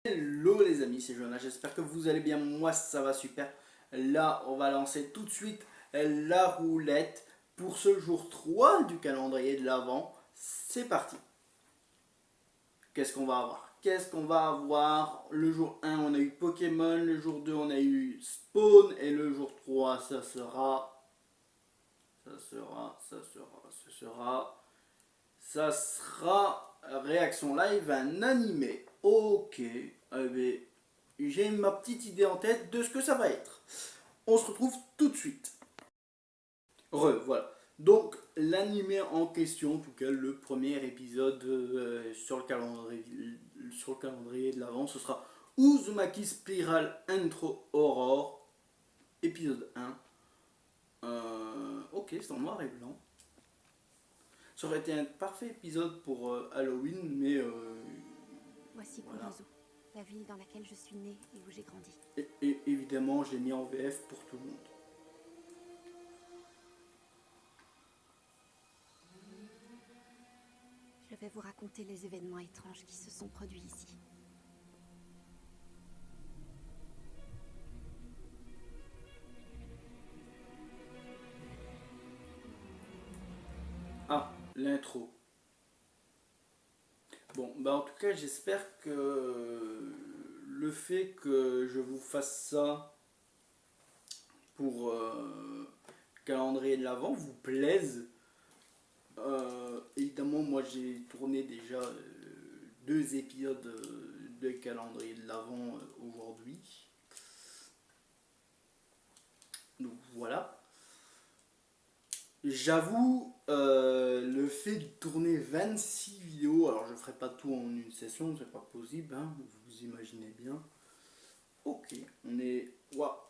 Hello les amis, c'est Jonas, j'espère que vous allez bien, moi ça va super. Là, on va lancer tout de suite la roulette pour ce jour 3 du calendrier de l'Avent. C'est parti. Qu'est-ce qu'on va avoir? Qu'est-ce qu'on va avoir? Le jour 1, on a eu Pokémon, le jour 2, on a eu Spawn, et le jour 3, ça sera... Ça sera réaction live, un animé. Ok, j'ai ma petite idée en tête de ce que ça va être. On se retrouve tout de suite. Voilà. Donc, l'animé en question, en tout cas le premier épisode sur le calendrier de l'avant, ce sera Uzumaki Spiral Intro Aurore, épisode 1. Ok, c'est en noir et blanc. Ça aurait été un parfait épisode pour Halloween, mais Voici voilà. Kurozu, la ville dans laquelle je suis née et où j'ai grandi. Et évidemment, je l'ai mis en VF pour tout le monde. Je vais vous raconter les événements étranges qui se sont produits ici. Ah, l'intro. Bon, bah en tout cas, j'espère que le fait que je vous fasse ça pour calendrier de l'avant vous plaise. Évidemment, moi j'ai tourné déjà 2 épisodes de calendrier de l'avant aujourd'hui. Donc voilà. J'avoue, le fait de tourner 26 vidéos, alors je ferai pas tout en une session, c'est pas possible, hein, vous imaginez bien. Ok, on est... Ouah,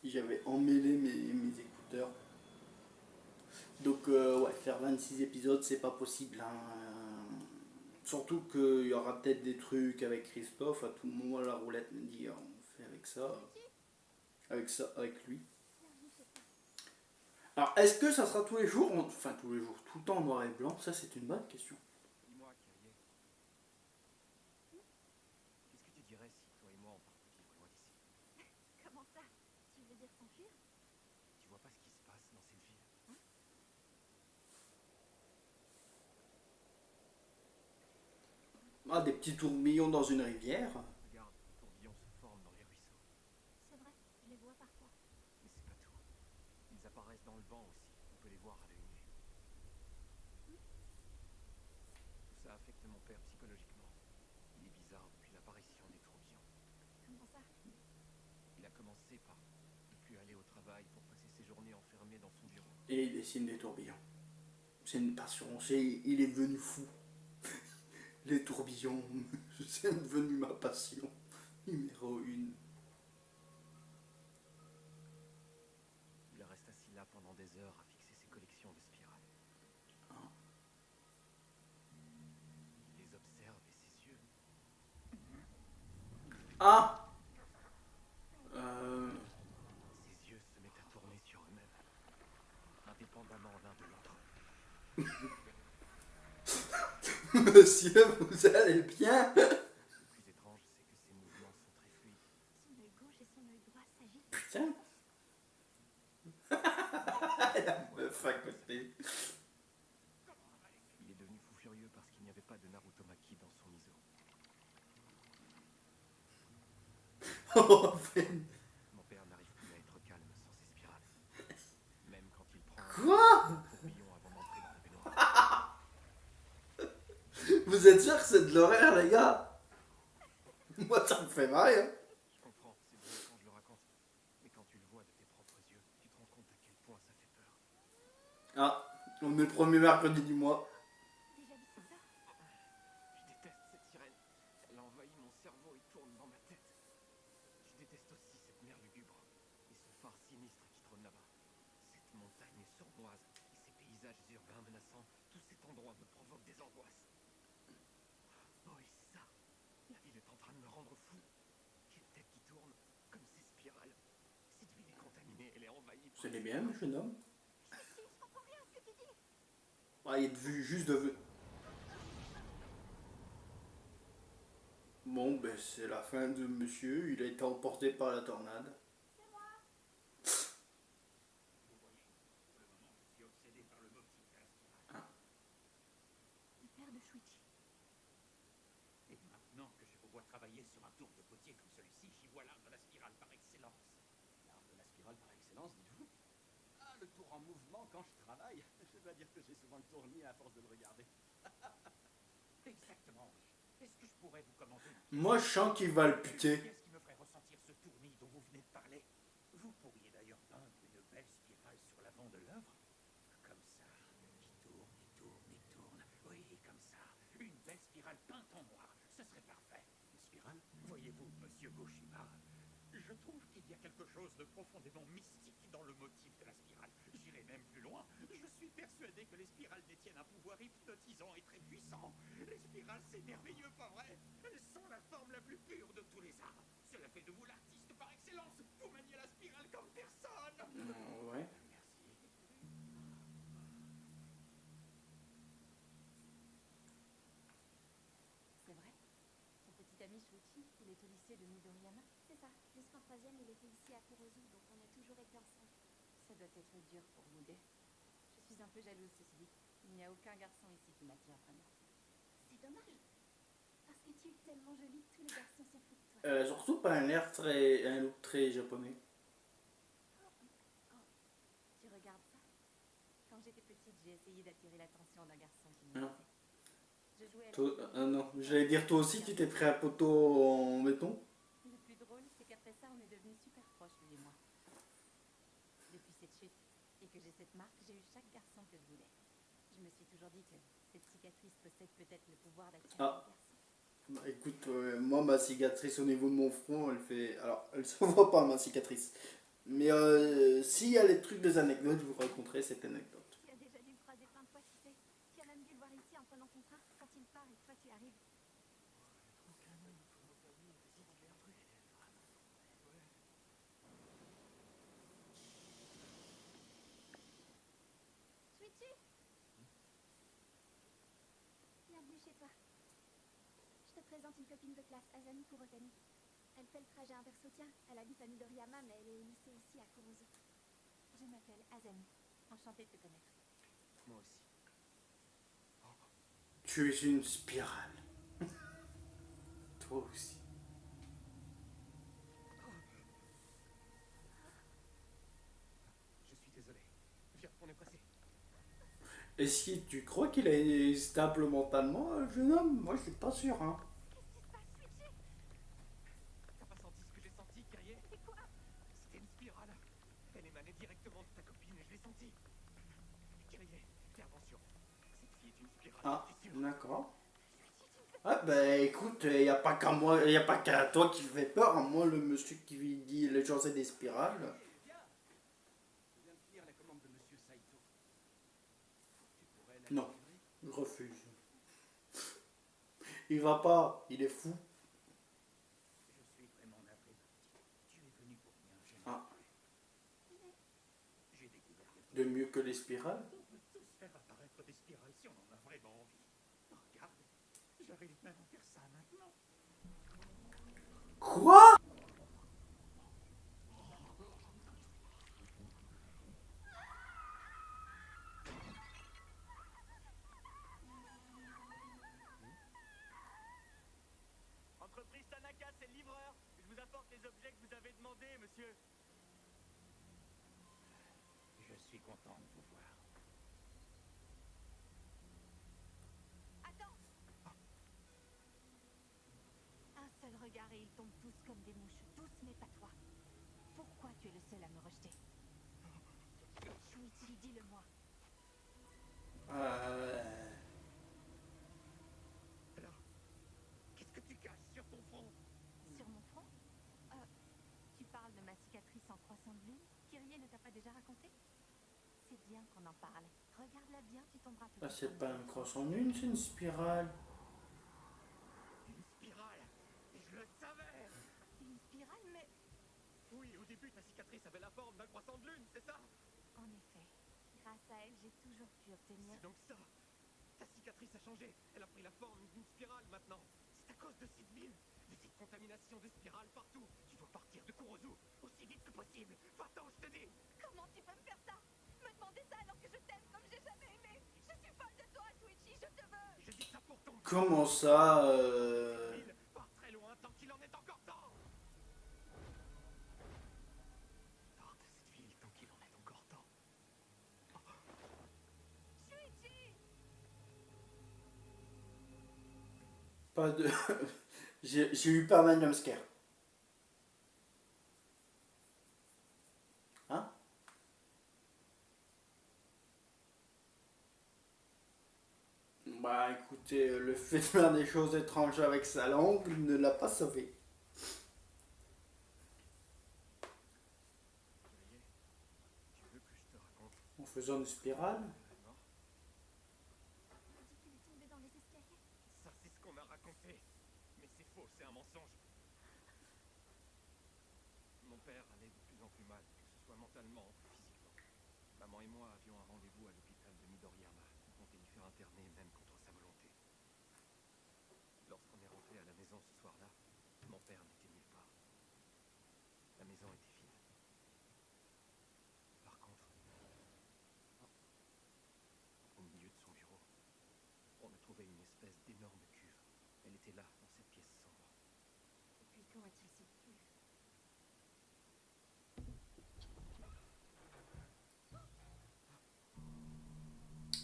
j'avais emmêlé mes écouteurs. Donc ouais, faire 26 épisodes, c'est pas possible. Hein. Surtout qu'il y aura peut-être des trucs avec Christophe, à tout moment la roulette me dit on fait avec ça, avec lui. Alors, est-ce que ça sera tous les jours, enfin tous les jours, tout le temps en noir et blanc? Ça, c'est une bonne question. Dis-moi, Kyrie, qu'est-ce que tu dirais si toi et moi on partait vivre loin d'ici? Comment ça? Tu veux dire s'enfuir? Tu vois pas ce qui se passe dans cette ville? Ah, des petits tourbillons dans une rivière. Regarde, les tourbillons se forment dans les ruisseaux. C'est vrai, je les vois parfois. Mais c'est pas tout. Ils apparaissent dans le vent aussi. On peut les voir à l'œil nu. Tout ça affecte mon père psychologiquement. Il est bizarre depuis l'apparition des tourbillons. Comment ça? Il a commencé par ne plus aller au travail pour passer ses journées enfermé dans son bureau. Et il dessine des tourbillons. C'est une passion. Il est devenu fou. Les tourbillons, c'est devenu ma passion. Numéro 1. Il reste assis là pendant des heures à fixer ses collections de spirales. Il les observe et ses yeux. Ah Ses yeux se mettent à tourner sur eux-mêmes, indépendamment l'un de l'autre. Monsieur, vous allez bien? Le plus étrange, c'est que ces mouvements sont très fluides. Son œil gauche et son œil droit s'agitent. Putain. La meuf à côté. Il est devenu fou furieux parce qu'il n'y avait pas de Narutomaki dans son miso. Oh, Ben. Mon père n'arrive plus à être calme sans ses spirales. Même quand il prend Quoi? un tourbillon avant d'entrer dans la baignoire. Vous êtes sûr que c'est de l'horaire, les gars? Moi, ça me fait marrer. Hein. Je comprends, c'est drôle quand je le raconte. Mais quand tu le vois de tes propres yeux, tu te rends compte à quel point ça fait peur. Ah, on est le premier mercredi du mois. Déjà dit ça? Je déteste cette sirène. Elle envahit mon cerveau et tourne dans ma tête. Je déteste aussi cette mer lugubre et ce phare sinistre qui trône là-bas. Cette montagne sournoise et ces paysages urbains menaçants, tout cet endroit me provoque des angoisses. Oh, et ça, la ville est en train de me rendre fou. J'ai une tête qui tourne, comme ces spirales. Cette ville est contaminée, elle est envahie par... Vous allez bien, le jeune homme? Je comprends rien à ce que tu dis. Ah, il est juste de... ben c'est la fin de monsieur, il a été emporté par la tornade. Vous voyez, pour le moment, je suis obsédé par le motif de la spirale. Ah. Le père de Shuichi. Et maintenant que je vous vois travailler sur un tour de potier comme celui-ci, j'y vois l'art de la spirale par excellence. L'art de la spirale par excellence, dites-vous? Ah, le tour en mouvement quand je travaille. Je dois dire que j'ai souvent le tournis à force de le regarder. Exactement, oui. Est-ce que je pourrais vous commander Moi je sens qu'il va le buter. Qu'est-ce qui me ferait ressentir ce tournis dont vous venez de parler? Vous pourriez d'ailleurs peindre une belle spirale sur l'avant de l'œuvre. Comme ça, qui tourne et tourne et tourne. Oui, comme ça. Une belle spirale peinte en noir. Ce serait parfait. Une spirale? Voyez-vous, monsieur Goshima, je trouve qu'il y a quelque chose de profondément mystique dans le motif de la spirale. J'irai même plus loin. Je suis persuadé que les spirales détiennent un pouvoir hypnotisant et très puissant. Les spirales, c'est merveilleux, pas vrai? Elles sont la forme la plus pure de tous les arts. Cela fait de vous l'artiste par excellence. Vous maniez la spirale comme personne. Ouais. Merci. C'est vrai? Ton petit ami Shuichi, il est au lycée de Midoriyama? C'est ça. Jusqu'en troisième, il était ici à Kurozu, donc on a toujours été ensemble. Ça doit être dur pour vous deux. Je suis un peu jalouse, ceci dit. Il n'y a aucun garçon ici qui m'attire vraiment. C'est dommage. Parce que tu es tellement jolie, tous les garçons s'en foutent de toi. Elle a surtout pas un look très japonais. Tu regardes ça? Quand j'étais petite, j'ai essayé d'attirer l'attention d'un garçon qui me Non. plaisait. Je jouais à Non, j'allais dire toi aussi tu t'es pris un poteau en béton. Le plus drôle, c'est qu'après ça, on est devenus super proches, lui et moi. Depuis cette chute, et que j'ai cette marque, j'ai eu chaque garçon que je voulais. Je me suis toujours dit que cette cicatrice possède peut-être le pouvoir d'attirer Ah. les garçons. Bah, écoute, moi ma cicatrice au niveau de mon front, elle fait... Alors, elle se voit pas ma cicatrice. Mais s'il y a les trucs des anecdotes, je vous raconterai cette anecdote. Tu as déjà dû le croiser plein de fois, tu sais. Tu as même dû le voir ici en prenant ton train, quand il part et que toi tu arrives. Shuichi! Bienvenue chez toi. Je te présente une copine de classe, Azami Kurotani. Elle fait le trajet inverse au tien. Elle habite à Midoriyama, mais elle est au lycée ici à Kurozu. Je m'appelle Azami. Enchantée de te connaître. Moi aussi. Tu es une spirale. Toi aussi. Je suis désolé. Viens, on est pressé. Est-ce que tu crois qu'il est stable mentalement, le jeune homme? Moi je suis pas sûr, hein. T'as pas senti ce que j'ai senti, Kyrie? C'est quoi? C'était une spirale. Elle émanait directement de ta copine et je l'ai sentie. Kyrie, fais attention. Cette fille est une spirale, Ah, j'en suis sûr. d'accord. Ah bah écoute, il n'y a pas qu'à moi, il a pas qu'à toi qui fait peur, hein. Moi le monsieur qui lui dit les gens c'est des spirales. Viens. Je viens de finir la commande de Monsieur Saito. Tu pourrais la Non. livrer? Il refuse. Il va pas, il est fou. Je suis vraiment navré, ma petite. Tu es venu pour rien, je n'ai Ah. pas. J'ai découvert quelque De chose. mieux que les spirales. On peut tous faire apparaître des spirales si on en a vraiment envie. Regarde, j'arrive même à faire ça maintenant. Quoi? Entreprise Tanaka, c'est le livreur. Je vous apporte les objets que vous avez demandés, monsieur. Je suis content de vous voir. Attends! Un seul regard et ils tombent tous comme des mouches. Tous, mais pas toi. Pourquoi tu es le seul à me rejeter? Shuichi, dis-le-moi. Alors, qu'est-ce que tu caches sur ton front? Sur mon front? Tu parles de ma cicatrice en croissant de lune? Kyrie ne t'a pas déjà raconté? C'est bien qu'on en parle. Regarde-la bien, tu tomberas tout Ah, c'est pas un cross en une, c'est une spirale. Une spirale. Et je le savais. Une spirale, mais... Oui, au début, ta cicatrice avait la forme d'un croissant de lune, c'est ça? En effet, grâce à elle, j'ai toujours pu obtenir... C'est donc ça. Ta cicatrice a changé. Elle a pris la forme d'une spirale maintenant. C'est à cause de Sid Meill. Mais c'est contamination de spirale partout. Tu dois partir de Kurozu aussi vite que possible. Va-t'en, je te dis. Comment tu peux me faire ça? Me demander ça alors que je t'aime comme j'ai jamais aimé. Je suis folle de toi, Shuichi, je te veux. Je dis ça pour ton bien. Comment ça Il part très loin tant qu'il en est encore temps. Sors de cette ville tant qu'il en est encore temps. Shuichi! Pas de... J'ai eu pas mal de jumpscare. Hein? Bah écoutez, le fait de faire des choses étranges avec sa langue ne l'a pas sauvé. Réveillé, tu veux que je te raconte En faisant une spirale. la mort? On dit qu'elle est tombée dans les escaliers. Ça, c'est ce qu'on a raconté. Mais c'est faux, c'est un mensonge. Mon père allait de plus en plus mal, que ce soit mentalement ou physiquement. Maman et moi avions un rendez-vous à l'hôpital de Midoriyama. On comptait lui faire interner, même contre sa volonté. Lorsqu'on est rentré à la maison ce soir-là, mon père n'était nulle part. La maison était vide. Par contre, au milieu de son bureau, on a trouvé une espèce d'énorme cuve. Elle était là, dans cette pièce sombre. Depuis quand a-t-il cette cuve?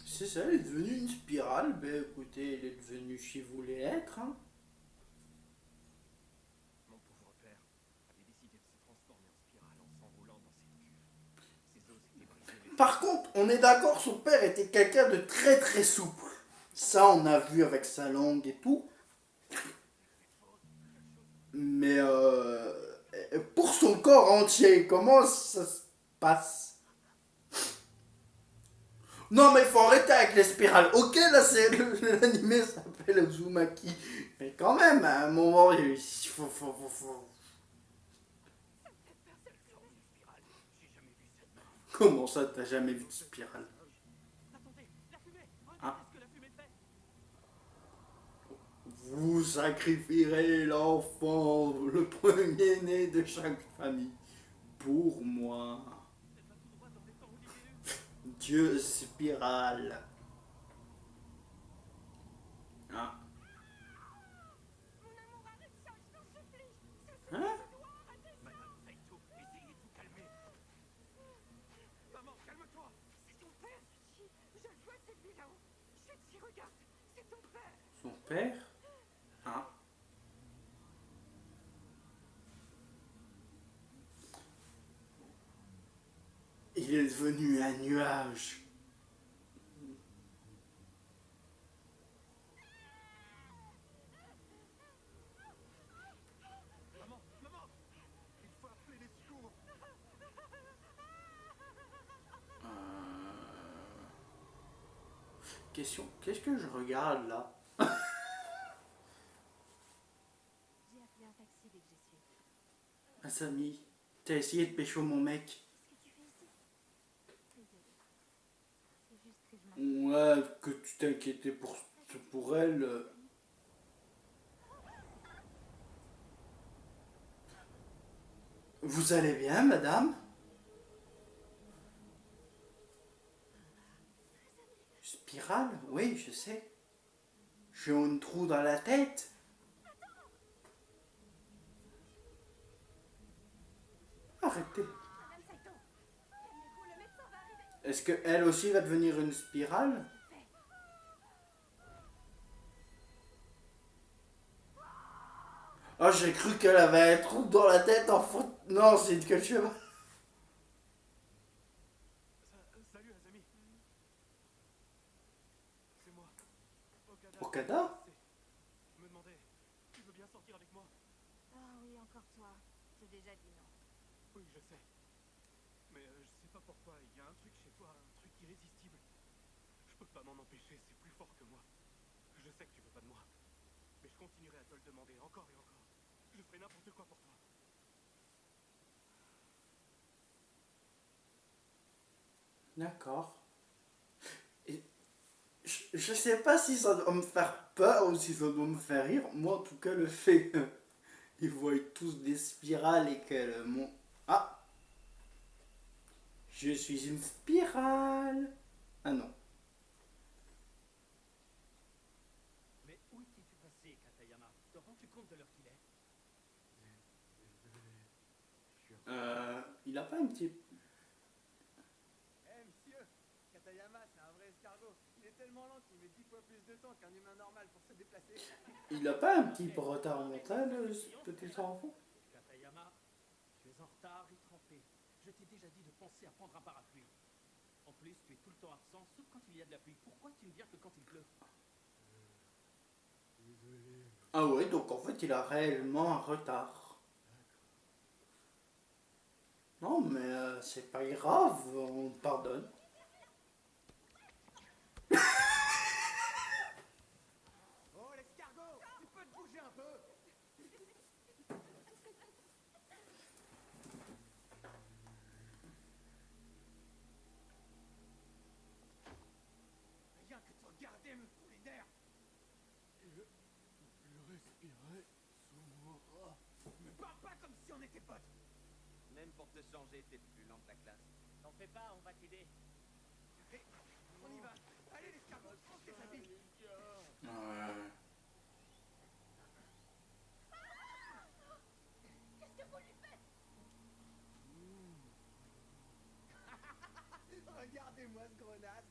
C'est ça, elle est devenue une spirale. Ben écoutez, elle est devenue qui voulait être. Hein. Mon pauvre père avait décidé de se transformer en spirale en s'enroulant dans cette cuve. Ses os étaient brisés. Par contre, on est d'accord, son père était quelqu'un de très très souple. Ça, on a vu avec sa langue et tout. Mais pour son corps entier, comment ça se passe? Non mais faut arrêter avec les spirales. Ok, là c'est l'animé s'appelle Uzumaki. Mais quand même, à un moment, il faut... J'ai jamais vu ça. Comment ça, t'as jamais vu de spirale? Attendez, la fumée! Regardez Ah. ce que la fumée fait! Vous sacrifierez l'enfant, le premier-né de chaque famille, pour moi. Elle va tout droit dans des temps libellus! Dieu spirale. Hein? Mon amour, arrête ça, je t'en supplie! Hein? Madame Saito, essayez de vous calmer. Maman, calme-toi. C'est ton père, Shuichi! Je le vois, c'est lui là-haut! Shuichi, regarde! C'est ton père! Son père? Hein? Il est devenu un nuage. Maman, maman. Il faut appeler les secours. Question, qu'est-ce que je regarde là? J'ai appelé un taxi dès que j'ai su. Asami, t'as essayé de pécho mon mec? Qu'est-ce que tu fais ici? Désolée. C'est juste que je m'en... Ouais, que tu t'inquiétais pour elle. Vous allez bien, madame? Spirale? Oui, je sais. J'ai un trou dans la tête. Arrêtez. Madame Saito! Calmez-vous, le médecin va arriver! Est-ce que elle aussi va devenir une spirale? Oh, j'ai cru qu'elle avait un trou dans la tête en faute. Non, c'est que je sais pas. Salut, Azami! C'est moi, Okada. Okada? Je me demandais, tu veux bien sortir avec moi? Ah oui, encore toi. J'ai déjà dit non. Oui, je sais. Mais je sais pas pourquoi, il y a un truc chez toi, un truc irrésistible. Je peux pas m'en empêcher, c'est plus fort que moi. Je sais que tu veux pas de moi. Mais je continuerai à te le demander encore et encore. Je ferai n'importe quoi pour toi. D'accord. Et je sais pas si ça doit me faire peur ou si ça doit me faire rire. Moi, en tout cas, le fait Ils voient tous des spirales et qu'elle monte. Ah, je suis une spirale. Ah non. Mais où étais-tu passé, Katayama? Te rends-tu compte de l'heure qu'il est? Il a pas un petit. Eh monsieur, Katayama, c'est un vrai escargot. Il est tellement lent qu'il met 10 fois plus de temps qu'un humain normal pour se déplacer. Il a pas un petit retard mental, ce petit enfant? Katayama, tu es en retard et trempé. Je t'ai déjà dit de penser à prendre un parapluie. En plus, tu es tout le temps absent, sauf quand il y a de la pluie. Pourquoi tu ne viens que quand il pleut? Ah ouais, donc en fait, il a réellement un retard. Non, mais c'est pas grave, on te pardonne. Oh l'escargot, tu peux te bouger un peu? Rien que te regarder me fout les nerfs. Je respirais sous mon bras. Me parle pas comme si on était potes. Même pour te changer, t'es plus lent que la classe. T'en fais pas, on va t'aider. Allez, on y va. Allez l'escargot, prends tes habits. Ouais. Regardez-moi ce grenasse.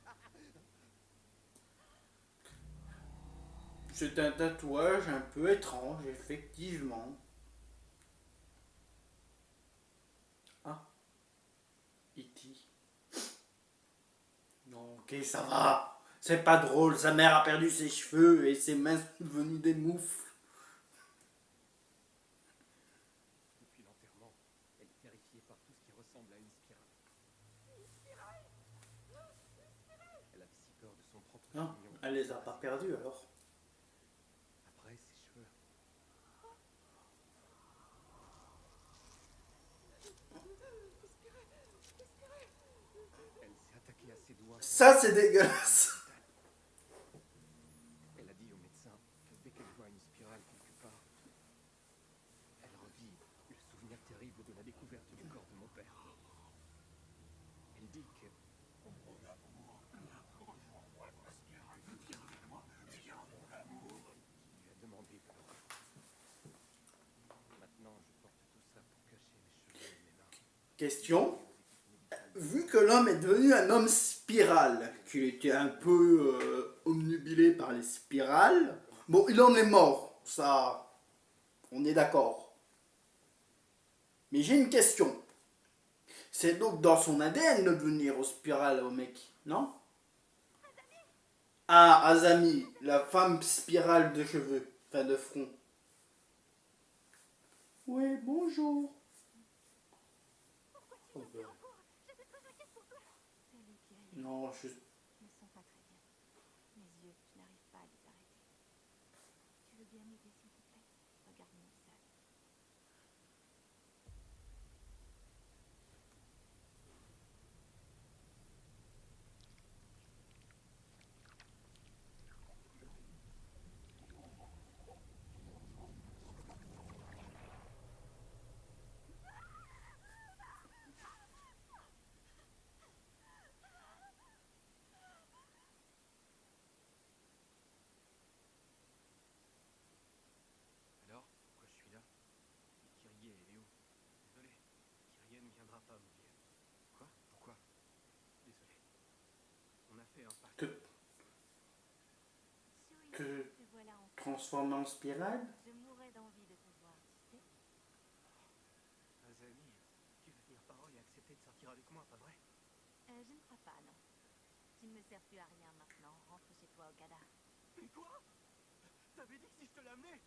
C'est un tatouage un peu étrange, effectivement. Ah. E.T. Non, ok, ça va. C'est pas drôle, sa mère a perdu ses cheveux et ses mains sont devenues des moufles. Depuis l'enterrement, elle est terrifiée par tout ce qui ressemble à une spirale. Elle avait si peur de son propre Non, chignon. elle les a pas perdus alors. Après, ses cheveux. Elle s'est attaquée à ses doigts. Ça, c'est dégueulasse. Elle a dit au médecin que dès qu'elle voit une spirale quelque part, elle revit le souvenir terrible de la découverte du corps de mon père. Elle dit que... Il lui a demandé de le revoir. Maintenant, je porte tout ça pour cacher mes cheveux et mes mains. Question. Vu que l'homme est devenu un homme spirale, qu'il était un peu omnubilé par les spirales, bon, il en est mort, ça, on est d'accord. Mais j'ai une question. C'est donc dans son ADN de devenir au spirale au mec, non? Ah, Azami, la femme spirale de cheveux, enfin de front. Oui, bonjour. Oh, ben. C'est lui qui a Non, je... ne sont pas très bien. Mes yeux, je n'arrive pas à les arrêter. Tu veux bien m'aider, s'il te plaît? Regarde mon visage. Alors, pourquoi je suis là? Et Kyrie, elle est où? Désolé, Kyrie ne viendra pas m'oublier. Quoi? Pourquoi? Désolé. On a fait un pacte. Te Te voilà enfin. transformer en spirale? Je mourrais d'envie de te voir, tu sais. Azami, tu vas tenir parole et accepter de sortir avec moi, pas vrai? Je ne crois pas, non. Tu ne me sers plus à rien maintenant. Rentre chez toi, Okada. Mais quoi? T'avais dit que si je te l'amenais,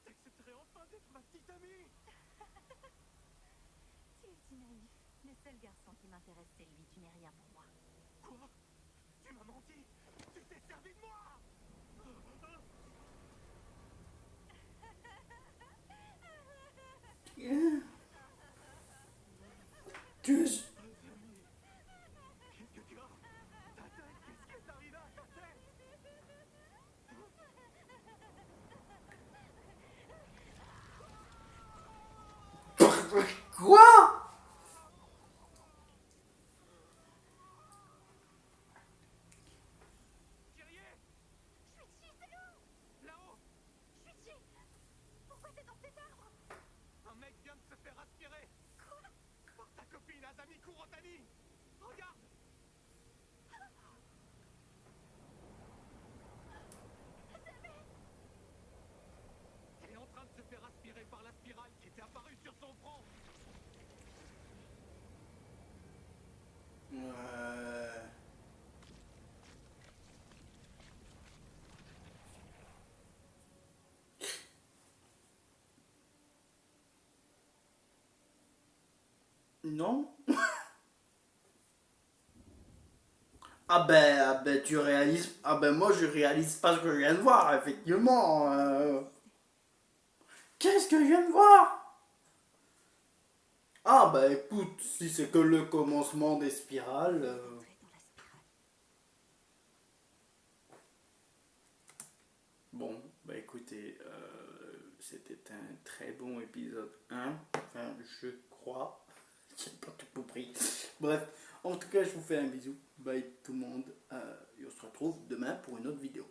t'accepterais enfin d'être ma petite amie. Tu es si naïf. Le seul garçon qui m'intéresse, c'est lui. Tu n'es rien pour moi. Quoi? Tu m'as menti. Tu t'es servi de moi. Tu... Qu'est-ce que tu as? Ta tête, qu'est-ce qui est arrivé à ta tête? Azami Kurotani! Regarde! Elle est en train de se faire aspirer par la spirale qui était apparue sur son front! Non. ah ben, tu réalises. Ah ben, moi, je réalise pas ce que je viens de voir, effectivement. Qu'est-ce que je viens de voir? Ah ben, écoute, si c'est que le commencement des spirales. Bon, bah écoutez, c'était un très bon épisode 1. Enfin, je crois. J'ai pas tout compris. Bref, en tout cas, je vous fais un bisou. Bye tout le monde. Et on se retrouve demain pour une autre vidéo.